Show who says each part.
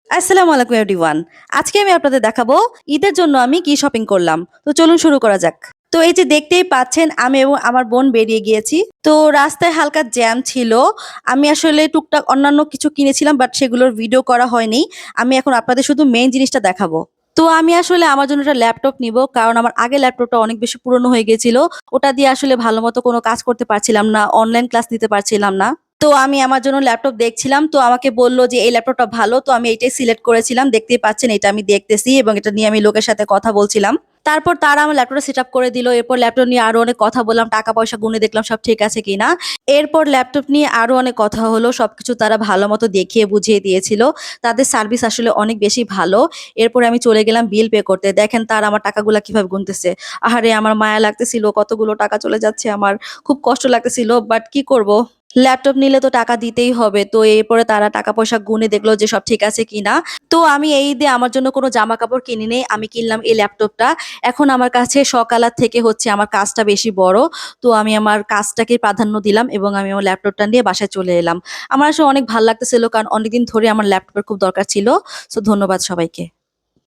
Speaker 1: আসসালামু আলাইকুম এভরিওয়ান। আজকে আমি আপনাদের দেখাবো ঈদের জন্য আমি কি শপিং করলাম। তো চলুন শুরু করা যাক। তো এই যে দেখতেই পাচ্ছেন আমি এবং আমার বোন বেরিয়ে গিয়েছি। তো রাস্তায় হালকা জ্যাম ছিল। আমি আসলে টুকটাক অন্যান্য কিছু কিনেছিলাম বাট সেগুলোর ভিডিও করা হয়নি। আমি এখন আপনাদের শুধু মেইন জিনিসটা দেখাবো। তো আমি আসলে আমার জন্য একটা ল্যাপটপ নিবো কারণ আমার আগের ল্যাপটপটা অনেক বেশি পুরনো হয়ে গিয়েছিল। ওটা দিয়ে আসলে ভালোমতো কোনো কাজ করতে পারছিলাম না, অনলাইন ক্লাস নিতে পারছিলাম না। তো আমি আমার জন্য ল্যাপটপ দেখছিলাম। তো আমাকে বলল যে এই ল্যাপটপটা ভালো। তো আমি এটাই সিলেক্ট করেছিলাম। দেখতেই পাচ্ছেন এটা আমি দেখতেছি এবং এটা নিয়ে আমি লোকের সাথে কথা বলছিলাম। তারপর তারা আমার ল্যাপটপটা সেটআপ করে দিল। এরপর ল্যাপটপ নিয়ে আরো অনেক কথা বললাম। টাকা-পয়সা গুনে দেখলাম সব ঠিক আছে কিনা। এরপর ল্যাপটপ নিয়ে আরো অনেক কথা হলো। সবকিছু তারা ভালোমতো দেখিয়ে বুঝিয়ে দিয়েছিল। তাদের সার্ভিস আসলে অনেক বেশি ভালো। এরপরে আমি চলে গেলাম বিল পে করতে। দেখেন তারা আমার টাকাগুলা কিভাবে গুনতেছে। আহারে আমার মায়া লাগতেছিল। কতগুলো টাকা চলে যাচ্ছে আমার। খুব কষ্ট লাগতেছিল। বাট কি করব? ল্যাপটপ নিলে তো টাকা দিতেই হবে। তো এরপরে তারা টাকা-পয়সা গুনে দেখলো যে সব ঠিক আছে কিনা। তো আমি এই ঈদে আমার জন্য কোনো জামা-কাপড় কিনি নাই। আমি কিনলাম এই ল্যাপটপটা। এখন আমার কাছে শখ-আহ্লাদ থেকে হচ্ছে আমার কাজটা বেশি বড়। তো আমি আমার কাজটাকে প্রাধান্য দিলাম এবং আমি আমার ল্যাপটপটা নিয়ে বাসায় চলে এলাম। আমার আসলে অনেক ভাল লাগতেছিল কারণ অনেকদিন ধরে আমার ল্যাপটপের খুব দরকার ছিল। সো ধন্যবাদ সবাইকে।